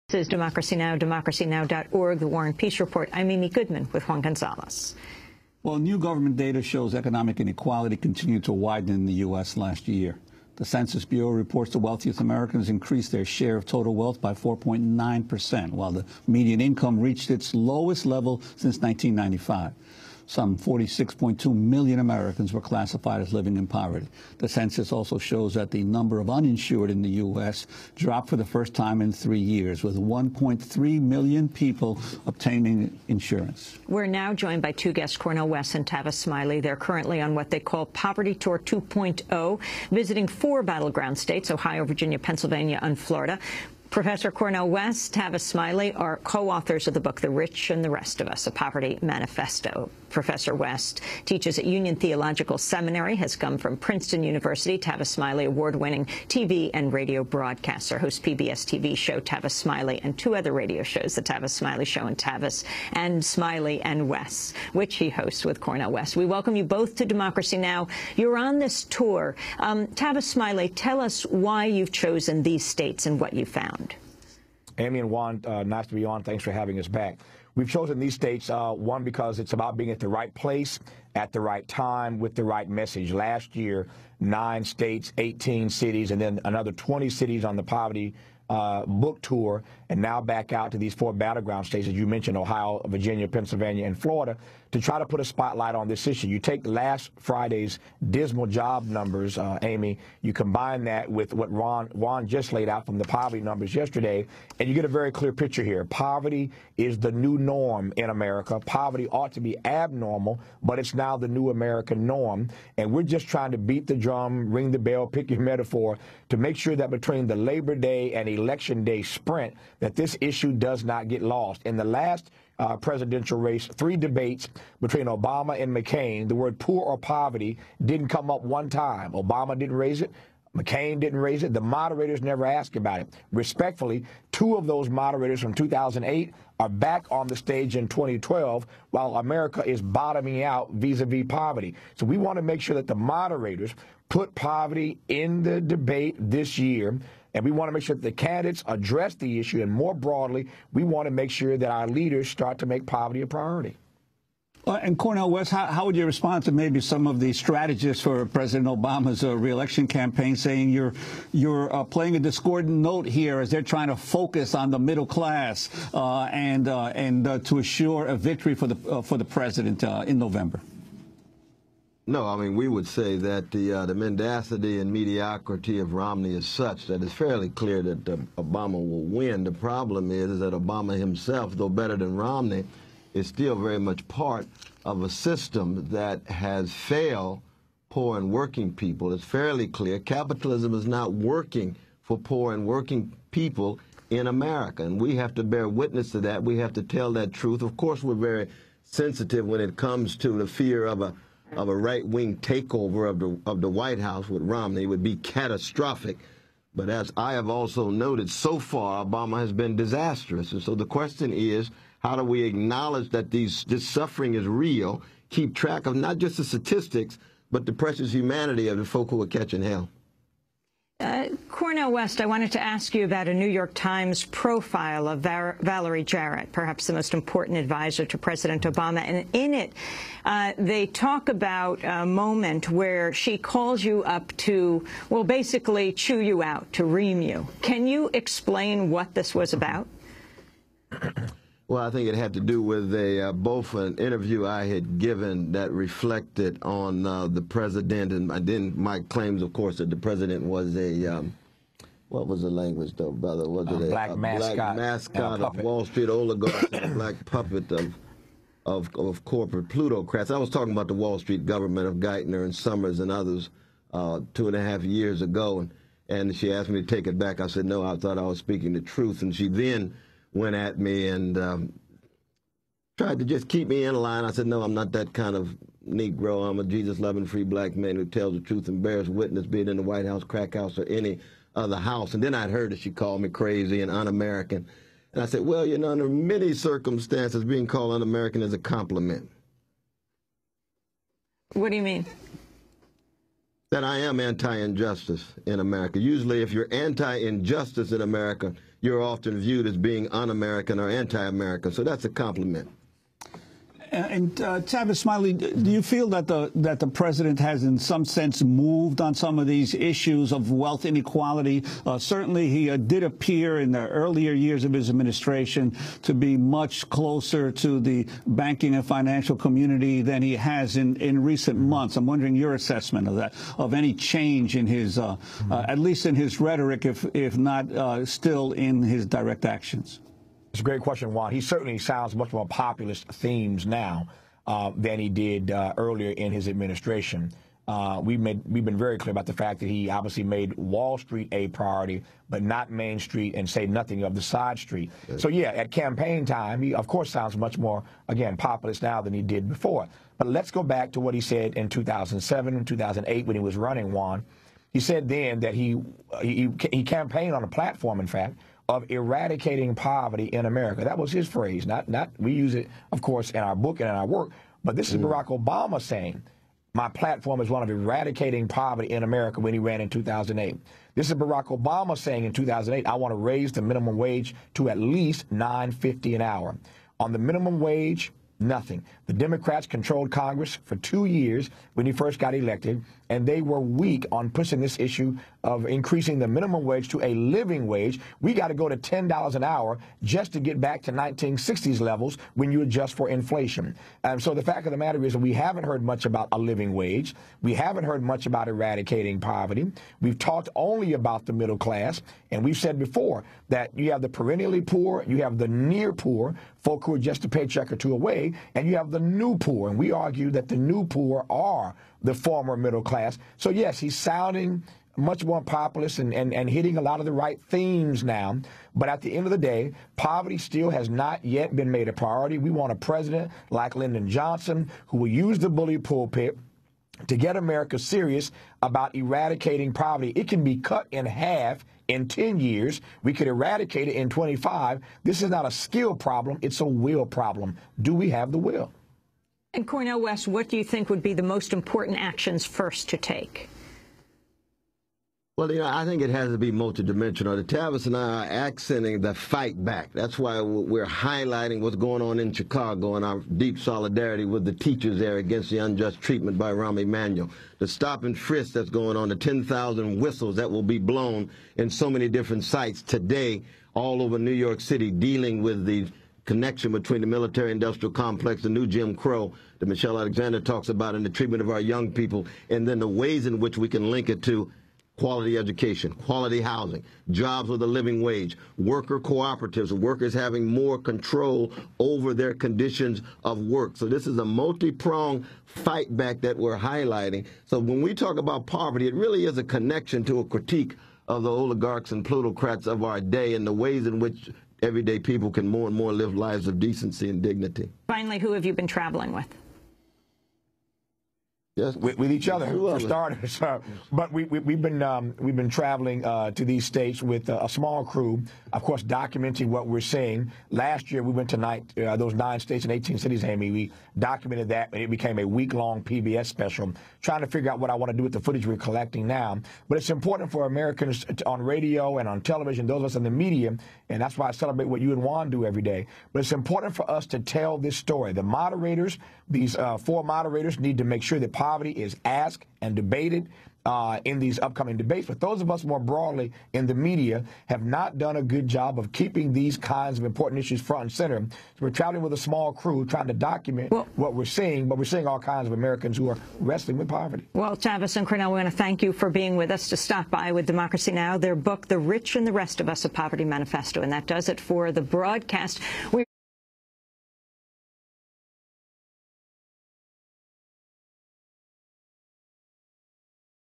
This is Democracy Now!, democracynow.org, The War and Peace Report. I'm Amy Goodman with Juan Gonzalez. Well, new government data shows economic inequality continued to widen in the U.S. last year. The Census Bureau reports the wealthiest Americans increased their share of total wealth by 4.9%, while the median income reached its lowest level since 1995. Some 46.2 million Americans were classified as living in poverty. The census also shows that the number of uninsured in the U.S. dropped for the first time in 3 years, with 1.3 million people obtaining insurance. We're now joined by two guests, Cornel West and Tavis Smiley. They're currently on what they call Poverty Tour 2.0, visiting 4 battleground states, Ohio, Virginia, Pennsylvania, and Florida. Professor Cornel West, Tavis Smiley are co-authors of the book The Rich and the Rest of Us, a Poverty Manifesto. Professor West teaches at Union Theological Seminary, has come from Princeton University. Tavis Smiley, award-winning TV and radio broadcaster, hosts PBS TV show Tavis Smiley and 2 other radio shows, The Tavis Smiley Show and Tavis and Smiley and West, which he hosts with Cornel West. We welcome you both to Democracy Now! You're on this tour. Tavis Smiley, tell us why you've chosen these states and what you found. Amy and Juan, nice to be on. Thanks for having us back. We've chosen these states, one, because it's about being at the right place, at the right time, with the right message. Last year, 9 states, 18 cities, and then another 20 cities on the poverty book tour, and now back out to these 4 battleground states, as you mentioned, Ohio, Virginia, Pennsylvania, and Florida, to try to put a spotlight on this issue. You take last Friday's dismal job numbers, Amy, you combine that with what Juan just laid out from the poverty numbers yesterday, and you get a very clear picture here. Poverty is the new norm in America. Poverty ought to be abnormal, but it's now the new American norm, and we're just trying to beat the drum, ring the bell, pick your metaphor, to make sure that between the Labor Day and Election Day sprint, that this issue does not get lost. In the last presidential race, 3 debates between Obama and McCain, the word poor or poverty didn't come up one time. Obama didn't raise it. McCain didn't raise it. The moderators never asked about it. Respectfully, 2 of those moderators from 2008 are back on the stage in 2012 while America is bottoming out vis-a-vis poverty. So we want to make sure that the moderators put poverty in the debate this year, and we want to make sure that the candidates address the issue, and more broadly, we want to make sure that our leaders start to make poverty a priority. And Cornel West, how would you respond to maybe some of the strategists for President Obama's re-election campaign saying you're playing a discordant note here as they're trying to focus on the middle class and to assure a victory for the president in November? No, I mean, we would say that the mendacity and mediocrity of Romney is such that it's fairly clear that Obama will win. The problem is that Obama himself, though better than Romney, is still very much part of a system that has failed poor and working people. It's fairly clear capitalism is not working for poor and working people in America, and we have to bear witness to that. We have to tell that truth. Of course, we're very sensitive when it comes to the fear of a right-wing takeover of the White House with Romney. It would be catastrophic. But as I have also noted, so far, Obama has been disastrous. And so the question is, how do we acknowledge that this suffering is real, keep track of not just the statistics, but the precious humanity of the folk who are catching hell? Cornel West, I wanted to ask you about a New York Times profile of Valerie Jarrett, perhaps the most important advisor to President Obama. And in it, they talk about a moment where she calls you up to, well, basically chew you out, to ream you. Can you explain what this was about? Well, I think it had to do with both an interview I had given that reflected on the president, and then my claims, of course, that the president was a, what was the language, though, brother? Was it black mascot of Wall Street oligarchs and a black puppet of corporate plutocrats? I was talking about the Wall Street government of Geithner and Summers and others 2.5 years ago, and she asked me to take it back. I said, no, I thought I was speaking the truth, and she then went at me and tried to just keep me in line. I said, no, I'm not that kind of Negro. I'm a Jesus-loving free black man who tells the truth and bears witness, be it in the White House, crack house, or any other house. And then I'd heard that she called me crazy and un-American. And I said, well, you know, under many circumstances, being called un-American is a compliment. What do you mean? That I am anti-injustice in America. Usually, if you're anti-injustice in America, you're often viewed as being un-American or anti-American. So that's a compliment. And Tavis Smiley, do you feel that the president has, in some sense, moved on some of these issues of wealth inequality? Certainly, he did appear in the earlier years of his administration to be much closer to the banking and financial community than he has in recent months. I'm wondering your assessment of that, of any change in his, at least in his rhetoric, if not still in his direct actions. It's a great question, Juan. He certainly sounds much more populist themes now than he did earlier in his administration. We've been very clear about the fact that he obviously made Wall Street a priority, but not Main Street, and say nothing of the side street. So yeah, at campaign time, he of course sounds much more, again, populist now than he did before. But let's go back to what he said in 2007 and 2008 when he was running, Juan. He said then that he campaigned on a platform, in fact, of eradicating poverty in America. That was his phrase. Not we use it, of course, in our book and in our work, but this is Barack Obama saying, my platform is one of eradicating poverty in America when he ran in 2008. This is Barack Obama saying in 2008, I want to raise the minimum wage to at least $9.50 an hour. On the minimum wage, nothing. The Democrats controlled Congress for 2 years when he first got elected, and they were weak on pushing this issue of increasing the minimum wage to a living wage. We got to go to $10 an hour just to get back to 1960s levels when you adjust for inflation. And so the fact of the matter is that we haven't heard much about a living wage. We haven't heard much about eradicating poverty. We've talked only about the middle class, and we've said before that you have the perennially poor, you have the near poor, folk who are just a paycheck or two away, and you have the new poor. And we argue that the new poor are the former middle class. So yes, he's sounding much more populist and hitting a lot of the right themes now. But at the end of the day, poverty still has not yet been made a priority. We want a president like Lyndon Johnson who will use the bully pulpit to get America serious about eradicating poverty. It can be cut in half in 10 years. We could eradicate it in 25. This is not a skill problem. It's a will problem. Do we have the will? And Cornel West, what do you think would be the most important actions first to take? Well, I think it has to be multidimensional. Tavis and I are accenting the fight back. That's why we're highlighting what's going on in Chicago and our deep solidarity with the teachers there against the unjust treatment by Rahm Emanuel. The stop and frisk that's going on, the 10,000 whistles that will be blown in so many different sites today all over New York City, dealing with the connection between the military-industrial complex, the new Jim Crow that Michelle Alexander talks about, and the treatment of our young people, and then the ways in which we can link it to quality education, quality housing, jobs with a living wage, worker cooperatives, workers having more control over their conditions of work. So this is a multi-pronged fight back that we're highlighting. So when we talk about poverty, it really is a connection to a critique of the oligarchs and plutocrats of our day and the ways in which everyday people can more and more live lives of decency and dignity. Finally, who have you been traveling with? Yes. With each other, for starters. But we've been traveling to these states with a small crew, of course, documenting what we're seeing. Last year, we went to those 9 states and 18 cities, Amy. We documented that, and it became a week-long PBS special, trying to figure out what I want to do with the footage we're collecting now. But it's important for Americans on radio and on television, those of us in the media, and that's why I celebrate what you and Juan do every day. But it's important for us to tell this story. The moderators, these 4 moderators, need to make sure that poverty is asked and debated in these upcoming debates. But those of us more broadly in the media have not done a good job of keeping these kinds of important issues front and center. So we're traveling with a small crew trying to document what we're seeing, but we're seeing all kinds of Americans who are wrestling with poverty. Well, Tavis and Cornel, we want to thank you for being with us to stop by with Democracy Now!, their book, The Rich and the Rest of Us, A Poverty Manifesto. And that does it for the broadcast.